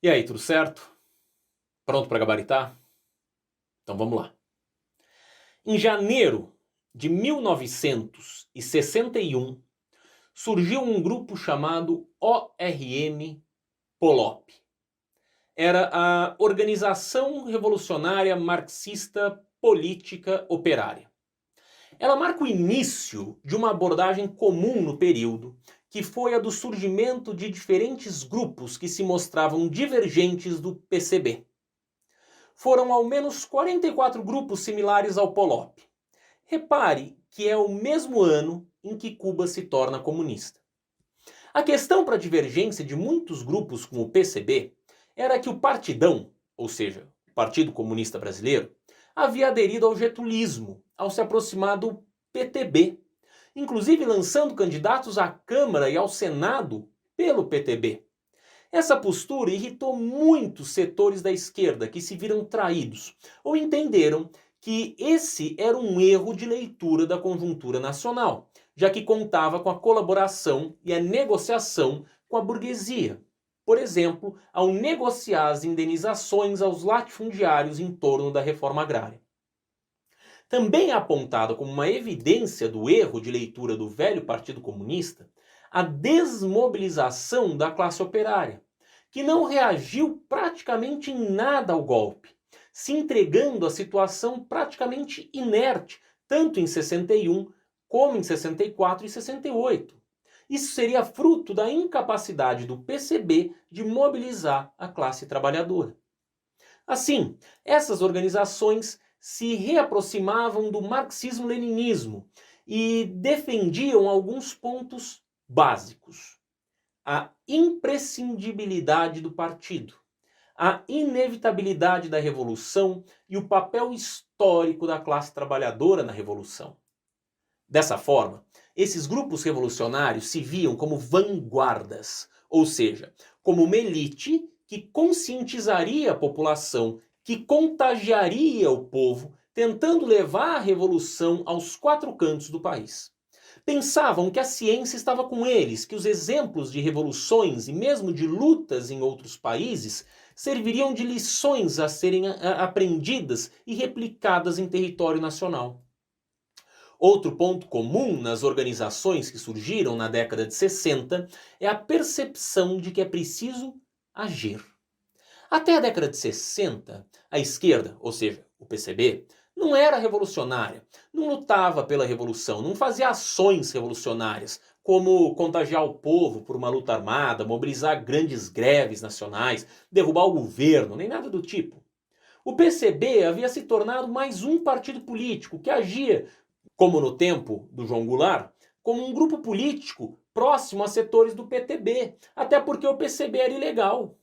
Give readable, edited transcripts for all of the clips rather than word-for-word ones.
E aí, tudo certo? Pronto para gabaritar? Então vamos lá. Em janeiro de 1961, surgiu um grupo chamado ORM Polop. Era a Organização Revolucionária Marxista Política Operária. Ela marca o início de uma abordagem comum no período, que foi a do surgimento de diferentes grupos que se mostravam divergentes do PCB. Foram ao menos 44 grupos similares ao Polop. Repare que é o mesmo ano em que Cuba se torna comunista. A questão para a divergência de muitos grupos com o PCB era que o Partidão, ou seja, o Partido Comunista Brasileiro, havia aderido ao getulismo ao se aproximar do PTB, inclusive lançando candidatos à Câmara e ao Senado pelo PTB. Essa postura irritou muitos setores da esquerda que se viram traídos ou entenderam que esse era um erro de leitura da conjuntura nacional, já que contava com a colaboração e a negociação com a burguesia. Por exemplo, ao negociar as indenizações aos latifundiários em torno da reforma agrária. Também é apontado como uma evidência do erro de leitura do velho Partido Comunista a desmobilização da classe operária, que não reagiu praticamente em nada ao golpe, se entregando à situação praticamente inerte, tanto em 61 como em 64 e 68. Isso seria fruto da incapacidade do PCB de mobilizar a classe trabalhadora. Assim, essas organizações se reaproximavam do marxismo-leninismo e defendiam alguns pontos básicos: a imprescindibilidade do partido, a inevitabilidade da revolução e o papel histórico da classe trabalhadora na revolução. Dessa forma, esses grupos revolucionários se viam como vanguardas, ou seja, como uma elite que conscientizaria a população, que contagiaria o povo, tentando levar a revolução aos quatro cantos do país. Pensavam que a ciência estava com eles, que os exemplos de revoluções e mesmo de lutas em outros países serviriam de lições a serem aprendidas e replicadas em território nacional. Outro ponto comum nas organizações que surgiram na década de 60 é a percepção de que é preciso agir. Até a década de 60, a esquerda, ou seja, o PCB, não era revolucionária, não lutava pela revolução, não fazia ações revolucionárias, como contagiar o povo por uma luta armada, mobilizar grandes greves nacionais, derrubar o governo, nem nada do tipo. O PCB havia se tornado mais um partido político que agia, como no tempo do João Goulart, como um grupo político próximo a setores do PTB, até porque o PCB era ilegal.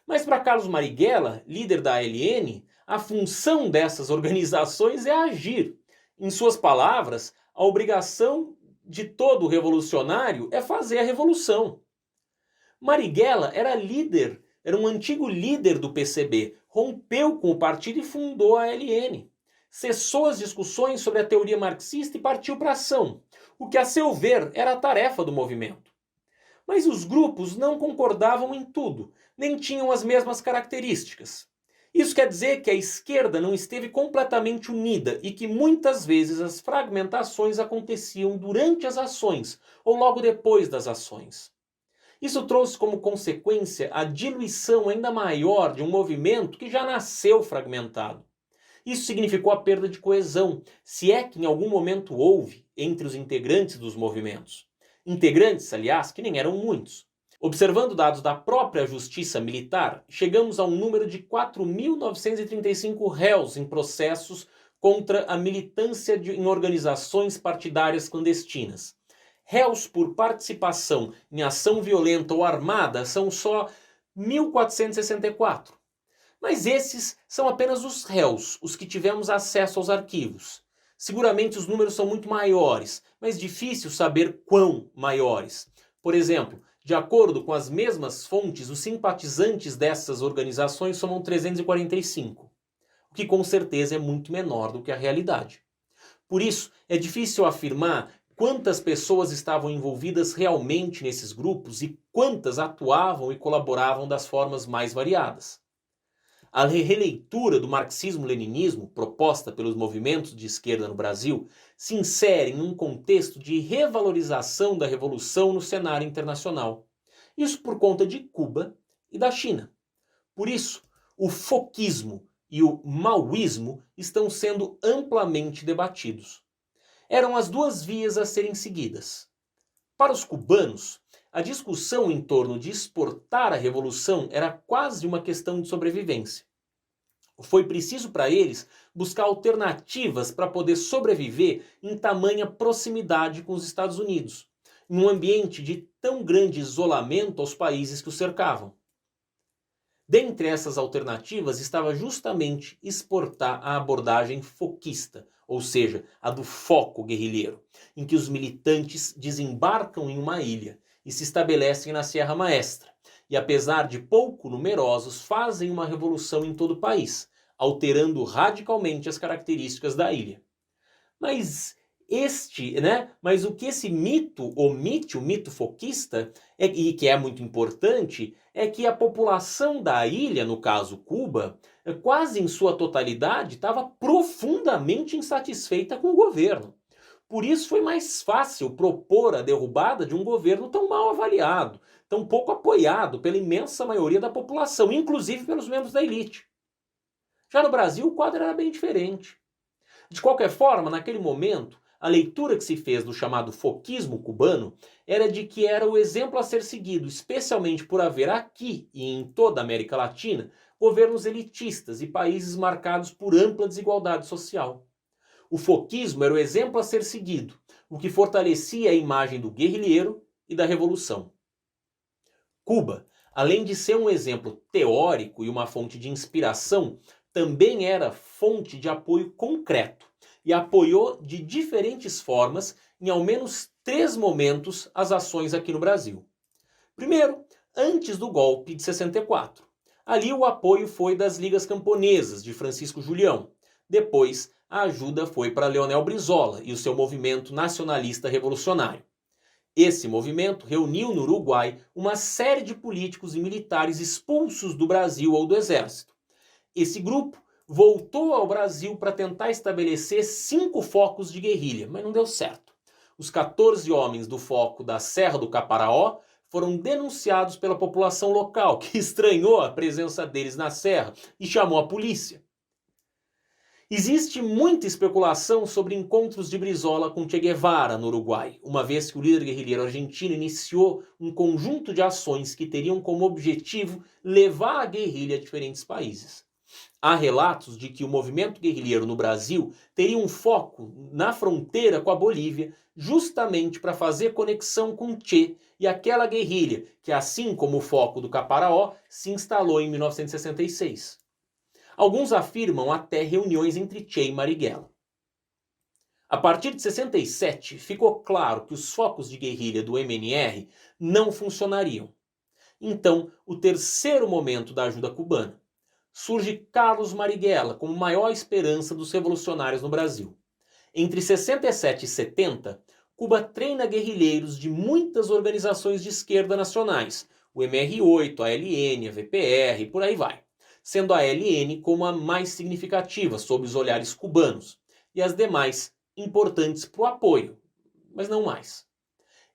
Mas para Carlos Marighella, líder da ALN, a função dessas organizações é agir. Em suas palavras, a obrigação de todo revolucionário é fazer a revolução. Marighella era um antigo líder do PCB, rompeu com o partido e fundou a ALN. Cessou as discussões sobre a teoria marxista e partiu para a ação, o que a seu ver era a tarefa do movimento. Mas os grupos não concordavam em tudo, nem tinham as mesmas características. Isso quer dizer que a esquerda não esteve completamente unida e que muitas vezes as fragmentações aconteciam durante as ações ou logo depois das ações. Isso trouxe como consequência a diluição ainda maior de um movimento que já nasceu fragmentado. Isso significou a perda de coesão, se é que em algum momento houve, entre os integrantes dos movimentos. Integrantes, aliás, que nem eram muitos. Observando dados da própria Justiça Militar, chegamos a um número de 4.935 réus em processos contra a militância em organizações partidárias clandestinas. Réus por participação em ação violenta ou armada são só 1.464. Mas esses são apenas os réus, os que tivemos acesso aos arquivos. Seguramente os números são muito maiores, mas difícil saber quão maiores. Por exemplo, de acordo com as mesmas fontes, os simpatizantes dessas organizações somam 345, o que com certeza é muito menor do que a realidade. Por isso, é difícil afirmar quantas pessoas estavam envolvidas realmente nesses grupos e quantas atuavam e colaboravam das formas mais variadas. A releitura do marxismo-leninismo, proposta pelos movimentos de esquerda no Brasil, se insere em um contexto de revalorização da revolução no cenário internacional. Isso por conta de Cuba e da China. Por isso, o foquismo e o maoísmo estão sendo amplamente debatidos. Eram as duas vias a serem seguidas. Para os cubanos, a discussão em torno de exportar a revolução era quase uma questão de sobrevivência. Foi preciso para eles buscar alternativas para poder sobreviver em tamanha proximidade com os Estados Unidos, em um ambiente de tão grande isolamento aos países que os cercavam. Dentre essas alternativas estava justamente exportar a abordagem foquista, ou seja, a do foco guerrilheiro, em que os militantes desembarcam em uma ilha e se estabelecem na Sierra Maestra, e apesar de pouco numerosos, fazem uma revolução em todo o país, alterando radicalmente as características da ilha. Mas o que esse mito omite, o mito foquista, e que é muito importante, é que a população da ilha, no caso Cuba, quase em sua totalidade, estava profundamente insatisfeita com o governo. Por isso foi mais fácil propor a derrubada de um governo tão mal avaliado, tão pouco apoiado pela imensa maioria da população, inclusive pelos membros da elite. Já no Brasil, o quadro era bem diferente. De qualquer forma, naquele momento, a leitura que se fez do chamado foquismo cubano era de que era o exemplo a ser seguido, especialmente por haver aqui e em toda a América Latina governos elitistas e países marcados por ampla desigualdade social. O foquismo era o exemplo a ser seguido, o que fortalecia a imagem do guerrilheiro e da revolução. Cuba, além de ser um exemplo teórico e uma fonte de inspiração, também era fonte de apoio concreto e apoiou de diferentes formas, em ao menos 3 momentos, as ações aqui no Brasil. Primeiro, antes do golpe de 64. Ali o apoio foi das Ligas Camponesas, de Francisco Julião. Depois, a ajuda foi para Leonel Brizola e o seu movimento nacionalista revolucionário. Esse movimento reuniu no Uruguai uma série de políticos e militares expulsos do Brasil ou do Exército. Esse grupo voltou ao Brasil para tentar estabelecer 5 focos de guerrilha, mas não deu certo. Os 14 homens do foco da Serra do Caparaó foram denunciados pela população local, que estranhou a presença deles na serra e chamou a polícia. Existe muita especulação sobre encontros de Brizola com Che Guevara no Uruguai, uma vez que o líder guerrilheiro argentino iniciou um conjunto de ações que teriam como objetivo levar a guerrilha a diferentes países. Há relatos de que o movimento guerrilheiro no Brasil teria um foco na fronteira com a Bolívia, justamente para fazer conexão com Che e aquela guerrilha que, assim como o foco do Caparaó, se instalou em 1966. Alguns afirmam até reuniões entre Che e Marighella. A partir de 67, ficou claro que os focos de guerrilha do MNR não funcionariam. Então, o terceiro momento da ajuda cubana. Surge Carlos Marighella como maior esperança dos revolucionários no Brasil. Entre 67 e 70, Cuba treina guerrilheiros de muitas organizações de esquerda nacionais, o MR8, a ALN, a VPR e por aí vai, sendo a ALN como a mais significativa sob os olhares cubanos, e as demais importantes para o apoio, mas não mais.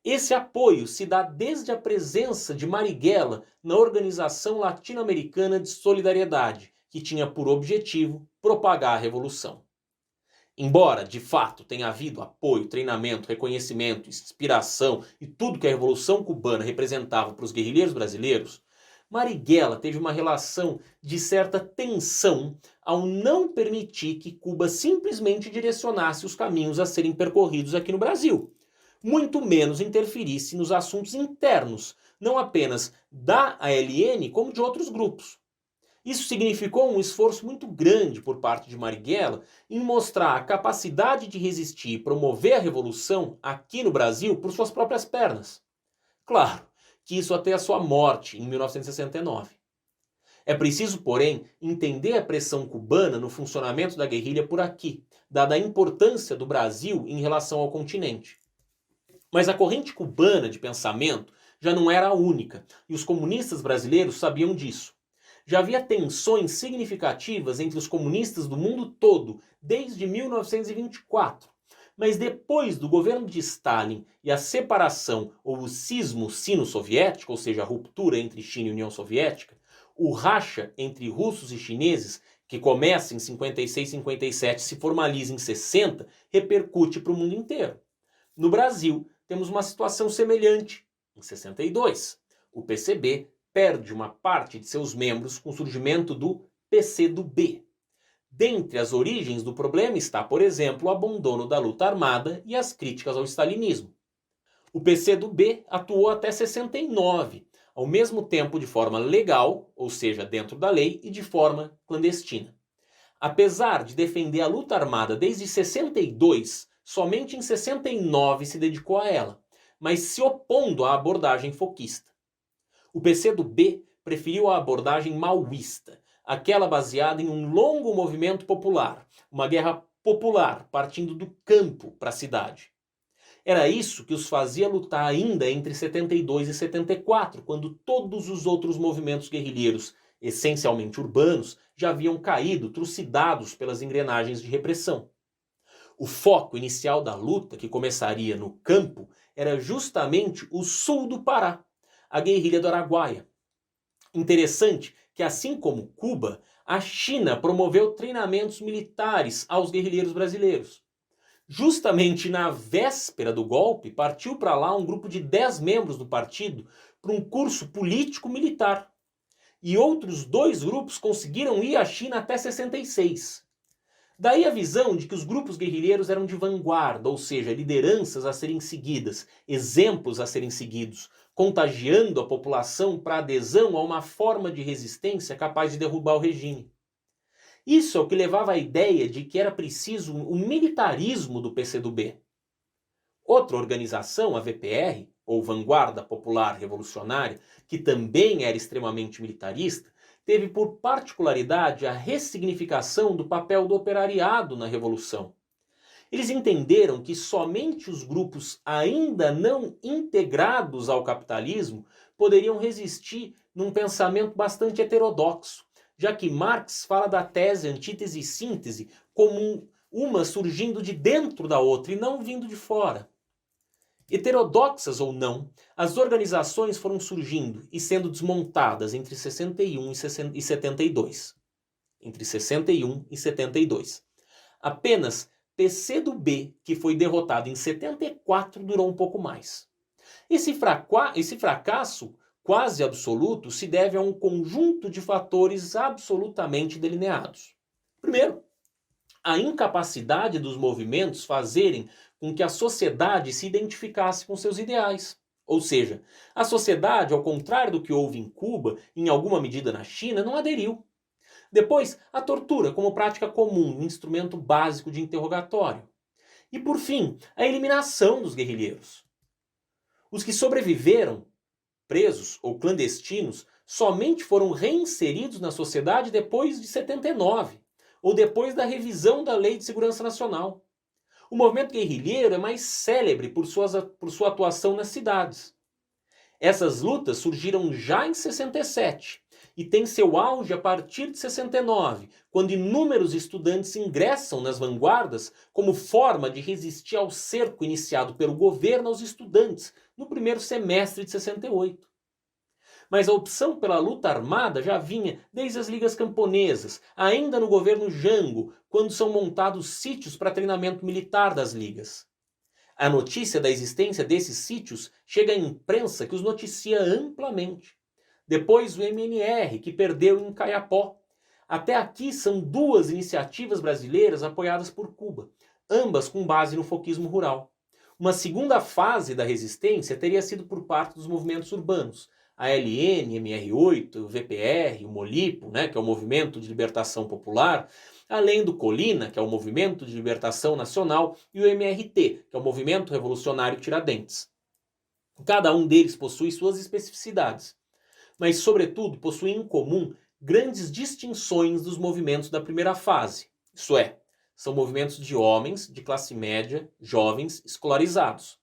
Esse apoio se dá desde a presença de Marighella na Organização Latino-Americana de Solidariedade, que tinha por objetivo propagar a revolução. Embora, de fato, tenha havido apoio, treinamento, reconhecimento, inspiração e tudo que a Revolução Cubana representava para os guerrilheiros brasileiros, Marighella teve uma relação de certa tensão ao não permitir que Cuba simplesmente direcionasse os caminhos a serem percorridos aqui no Brasil, muito menos interferisse nos assuntos internos, não apenas da ALN, como de outros grupos. Isso significou um esforço muito grande por parte de Marighella em mostrar a capacidade de resistir e promover a revolução aqui no Brasil por suas próprias pernas. Claro que isso até a sua morte em 1969. É preciso, porém, entender a pressão cubana no funcionamento da guerrilha por aqui, dada a importância do Brasil em relação ao continente. Mas a corrente cubana de pensamento já não era a única, e os comunistas brasileiros sabiam disso. Já havia tensões significativas entre os comunistas do mundo todo desde 1924. Mas depois do governo de Stalin e a separação ou o cisma sino-soviético, ou seja, a ruptura entre China e União Soviética, o racha entre russos e chineses, que começa em 56 e 57 e se formaliza em 60, repercute para o mundo inteiro. No Brasil, temos uma situação semelhante. Em 62, o PCB perde uma parte de seus membros com o surgimento do PCdoB. Dentre as origens do problema está, por exemplo, o abandono da luta armada e as críticas ao stalinismo. O PCdoB atuou até 69, ao mesmo tempo de forma legal, ou seja, dentro da lei, e de forma clandestina. Apesar de defender a luta armada desde 62, somente em 69 se dedicou a ela, mas se opondo à abordagem foquista. O PCdoB preferiu a abordagem maoísta, aquela baseada em um longo movimento popular, uma guerra popular partindo do campo para a cidade. Era isso que os fazia lutar ainda entre 72 e 74, quando todos os outros movimentos guerrilheiros, essencialmente urbanos, já haviam caído, trucidados pelas engrenagens de repressão. O foco inicial da luta, que começaria no campo, era justamente o sul do Pará, a guerrilha do Araguaia. Interessante que, assim como Cuba, a China promoveu treinamentos militares aos guerrilheiros brasileiros. Justamente na véspera do golpe, partiu para lá um grupo de 10 membros do partido para um curso político-militar. E outros 2 grupos conseguiram ir à China até 66. Daí a visão de que os grupos guerrilheiros eram de vanguarda, ou seja, lideranças a serem seguidas, exemplos a serem seguidos, contagiando a população para adesão a uma forma de resistência capaz de derrubar o regime. Isso é o que levava à ideia de que era preciso o militarismo do PCdoB. Outra organização, a VPR, ou Vanguarda Popular Revolucionária, que também era extremamente militarista, teve por particularidade a ressignificação do papel do operariado na Revolução. Eles entenderam que somente os grupos ainda não integrados ao capitalismo poderiam resistir num pensamento bastante heterodoxo, já que Marx fala da tese antítese e síntese como uma surgindo de dentro da outra e não vindo de fora. Heterodoxas ou não, as organizações foram surgindo e sendo desmontadas entre 61 e 72. Entre 61 e 72. Apenas PCdoB, que foi derrotado em 74, durou um pouco mais. Esse fracasso quase absoluto se deve a um conjunto de fatores absolutamente delineados. Primeiro, a incapacidade dos movimentos fazerem com que a sociedade se identificasse com seus ideais. Ou seja, a sociedade, ao contrário do que houve em Cuba, em alguma medida na China, não aderiu. Depois, a tortura como prática comum, um instrumento básico de interrogatório. E por fim, a eliminação dos guerrilheiros. Os que sobreviveram, presos ou clandestinos, somente foram reinseridos na sociedade depois de 79, ou depois da revisão da Lei de Segurança Nacional. O movimento guerrilheiro é mais célebre por sua atuação nas cidades. Essas lutas surgiram já em 67 e têm seu auge a partir de 69, quando inúmeros estudantes ingressam nas vanguardas como forma de resistir ao cerco iniciado pelo governo aos estudantes no primeiro semestre de 68. Mas a opção pela luta armada já vinha desde as ligas camponesas, ainda no governo Jango, quando são montados sítios para treinamento militar das ligas. A notícia da existência desses sítios chega à imprensa, que os noticia amplamente. Depois o MNR, que perdeu em Caiapó. Até aqui são 2 iniciativas brasileiras apoiadas por Cuba, ambas com base no foquismo rural. Uma segunda fase da resistência teria sido por parte dos movimentos urbanos, a LN, MR8, o VPR, o Molipo, que é o Movimento de Libertação Popular, além do Colina, que é o Movimento de Libertação Nacional, e o MRT, que é o Movimento Revolucionário Tiradentes. Cada um deles possui suas especificidades, mas, sobretudo, possuem em comum grandes distinções dos movimentos da primeira fase. Isso é, são movimentos de homens de classe média, jovens, escolarizados.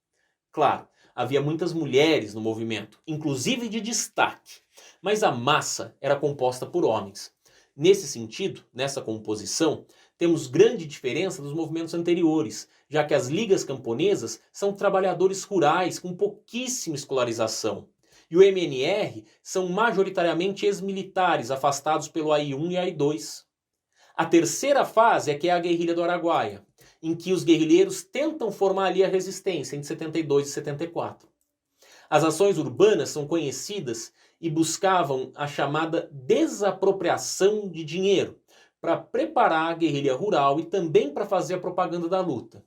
Claro, havia muitas mulheres no movimento, inclusive de destaque, mas a massa era composta por homens. Nesse sentido, nessa composição, temos grande diferença dos movimentos anteriores, já que as ligas camponesas são trabalhadores rurais com pouquíssima escolarização. E o MNR são majoritariamente ex-militares afastados pelo AI-1 e AI-2. A terceira fase é que é a guerrilha do Araguaia, em que os guerrilheiros tentam formar ali a resistência entre 72 e 74. As ações urbanas são conhecidas e buscavam a chamada desapropriação de dinheiro, para preparar a guerrilha rural e também para fazer a propaganda da luta.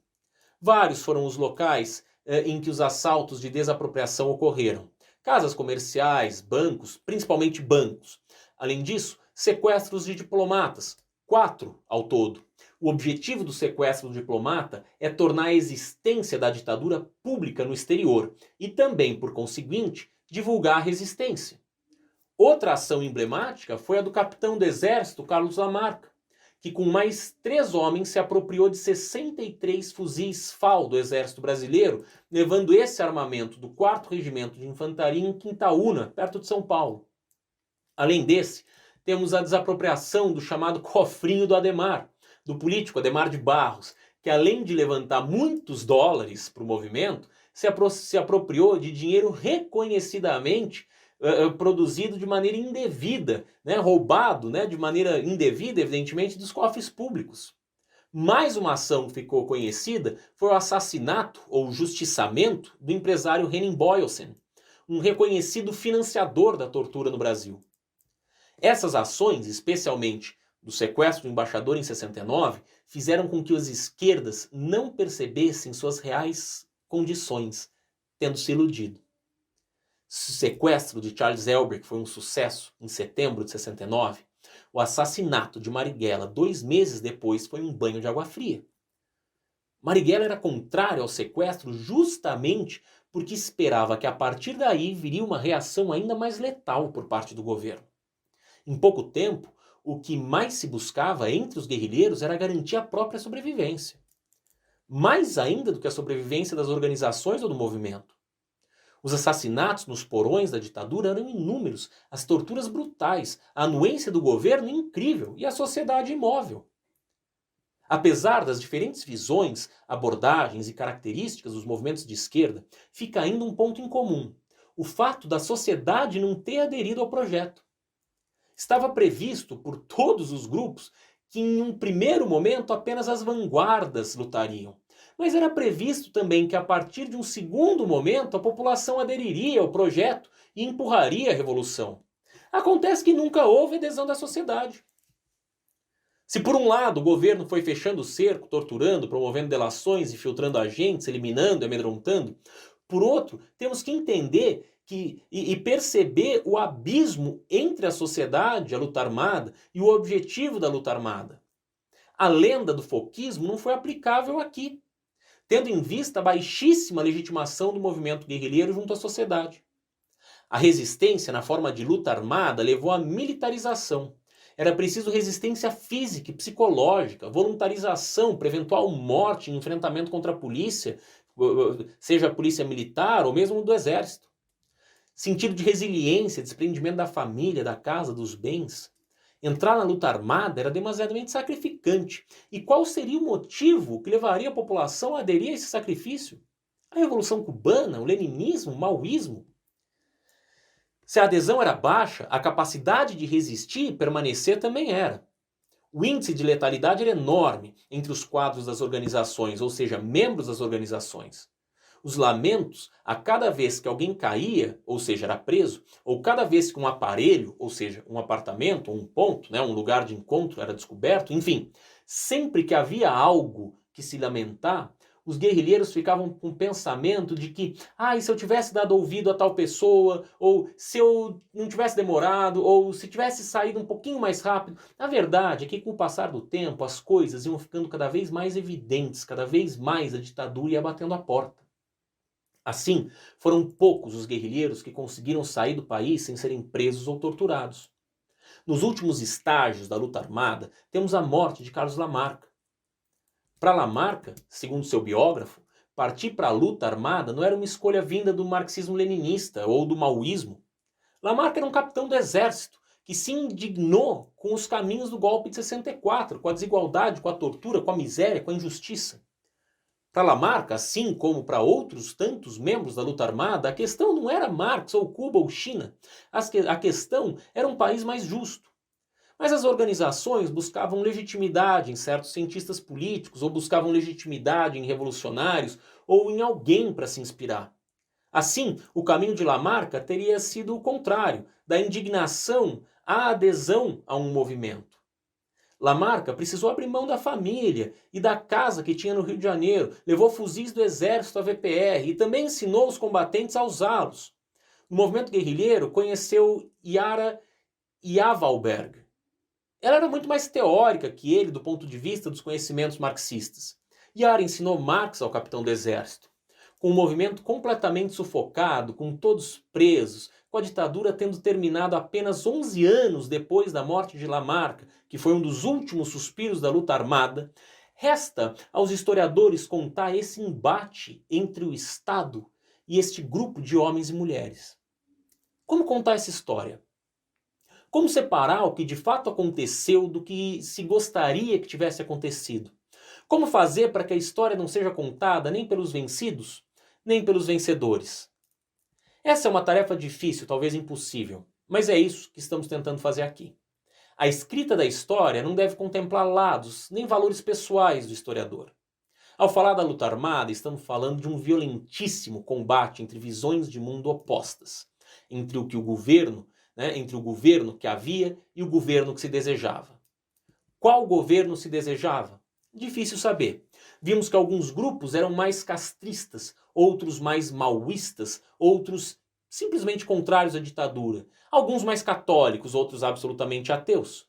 Vários foram os locais em que os assaltos de desapropriação ocorreram. Casas comerciais, bancos, principalmente bancos. Além disso, sequestros de diplomatas, 4 ao todo. O objetivo do sequestro do diplomata é tornar a existência da ditadura pública no exterior e também, por conseguinte, divulgar a resistência. Outra ação emblemática foi a do capitão do exército Carlos Lamarca, que com mais 3 homens se apropriou de 63 fuzis FAL do exército brasileiro, levando esse armamento do 4º Regimento de Infantaria em Quintaúna, perto de São Paulo. Além desse, temos a desapropriação do chamado cofrinho do Adhemar, do político Adhemar de Barros, que além de levantar muitos dólares para o movimento, se apropriou de dinheiro reconhecidamente produzido de maneira indevida, né, roubado, né, de maneira indevida, evidentemente, dos cofres públicos. Mais uma ação que ficou conhecida foi o assassinato ou justiçamento do empresário Henning Boyelsen, um reconhecido financiador da tortura no Brasil. Essas ações, especialmente do sequestro do embaixador em 69, fizeram com que as esquerdas não percebessem suas reais condições, tendo se iludido. O sequestro de Charles Elbrick foi um sucesso em setembro de 69. O assassinato de Marighella 2 meses depois foi um banho de água fria. Marighella era contrário ao sequestro justamente porque esperava que a partir daí viria uma reação ainda mais letal por parte do governo. Em pouco tempo, o que mais se buscava entre os guerrilheiros era garantir a própria sobrevivência. Mais ainda do que a sobrevivência das organizações ou do movimento. Os assassinatos nos porões da ditadura eram inúmeros, as torturas brutais, a anuência do governo incrível e a sociedade imóvel. Apesar das diferentes visões, abordagens e características dos movimentos de esquerda, fica ainda um ponto em comum: o fato da sociedade não ter aderido ao projeto. Estava previsto por todos os grupos que em um primeiro momento apenas as vanguardas lutariam. Mas era previsto também que a partir de um segundo momento a população aderiria ao projeto e empurraria a revolução. Acontece que nunca houve adesão da sociedade. Se por um lado o governo foi fechando o cerco, torturando, promovendo delações, infiltrando agentes, eliminando e amedrontando, por outro, temos que entender e perceber o abismo entre a sociedade, a luta armada, e o objetivo da luta armada. A lenda do foquismo não foi aplicável aqui, tendo em vista a baixíssima legitimação do movimento guerrilheiro junto à sociedade. A resistência na forma de luta armada levou à militarização. Era preciso resistência física e psicológica, voluntarização para eventual morte em enfrentamento contra a polícia, seja a polícia militar ou mesmo do exército. Sentido de resiliência, desprendimento da família, da casa, dos bens. Entrar na luta armada era demasiadamente sacrificante. E qual seria o motivo que levaria a população a aderir a esse sacrifício? A Revolução Cubana, o leninismo, o maoísmo? Se a adesão era baixa, a capacidade de resistir e permanecer também era. O índice de letalidade era enorme entre os quadros das organizações, ou seja, membros das organizações. Os lamentos, a cada vez que alguém caía, ou seja, era preso, ou cada vez que um aparelho, ou seja, um apartamento, um ponto, um lugar de encontro era descoberto, enfim, sempre que havia algo que se lamentar, os guerrilheiros ficavam com o pensamento de que, e se eu tivesse dado ouvido a tal pessoa, ou se eu não tivesse demorado, ou se tivesse saído um pouquinho mais rápido. A verdade é que com o passar do tempo as coisas iam ficando cada vez mais evidentes, cada vez mais a ditadura ia batendo a porta. Assim, foram poucos os guerrilheiros que conseguiram sair do país sem serem presos ou torturados. Nos últimos estágios da luta armada, temos a morte de Carlos Lamarca. Para Lamarca, segundo seu biógrafo, Partir para a luta armada não era uma escolha vinda do marxismo-leninista ou do maoísmo. Lamarck era um capitão do exército que se indignou com os caminhos do golpe de 64, com a desigualdade, com a tortura, com a miséria, com a injustiça. Para Lamarck, assim como para outros tantos membros da luta armada, a questão não era Marx ou Cuba ou China. A questão era um país mais justo. Mas as organizações buscavam legitimidade em certos cientistas políticos, ou buscavam legitimidade em revolucionários, ou em alguém para se inspirar. Assim, o caminho de Lamarck teria sido o contrário, da indignação à adesão a um movimento. Lamarck precisou abrir mão da família e da casa que tinha no Rio de Janeiro, levou fuzis do exército à VPR e também ensinou os combatentes a usá-los. No movimento guerrilheiro, conheceu Yara Yavalberg. Ela era muito mais teórica que ele do ponto de vista dos conhecimentos marxistas. Yara ensinou Marx ao capitão do exército. Com o movimento completamente sufocado, com todos presos, com a ditadura tendo terminado apenas 11 anos depois da morte de Lamarck, que foi um dos últimos suspiros da luta armada, resta aos historiadores contar esse embate entre o Estado e este grupo de homens e mulheres. Como contar essa história? Como separar o que de fato aconteceu do que se gostaria que tivesse acontecido? Como fazer para que a história não seja contada nem pelos vencidos, nem pelos vencedores? Essa é uma tarefa difícil, talvez impossível, mas é isso que estamos tentando fazer aqui. A escrita da história não deve contemplar lados nem valores pessoais do historiador. Ao falar da luta armada, estamos falando de um violentíssimo combate entre visões de mundo opostas, entre o governo que havia e o governo que se desejava. Qual governo se desejava? Difícil saber. Vimos que alguns grupos eram mais castristas, outros mais maoístas, outros simplesmente contrários à ditadura, alguns mais católicos, outros absolutamente ateus.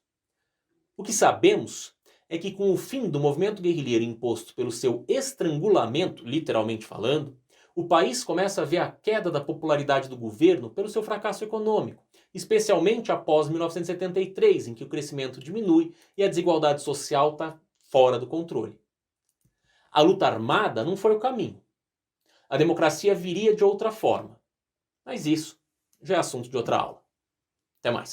O que sabemos é que com o fim do movimento guerrilheiro imposto pelo seu estrangulamento, literalmente falando, o país começa a ver a queda da popularidade do governo pelo seu fracasso econômico, especialmente após 1973, em que o crescimento diminui e a desigualdade social está fora do controle. A luta armada não foi o caminho. A democracia viria de outra forma. Mas isso já é assunto de outra aula. Até mais.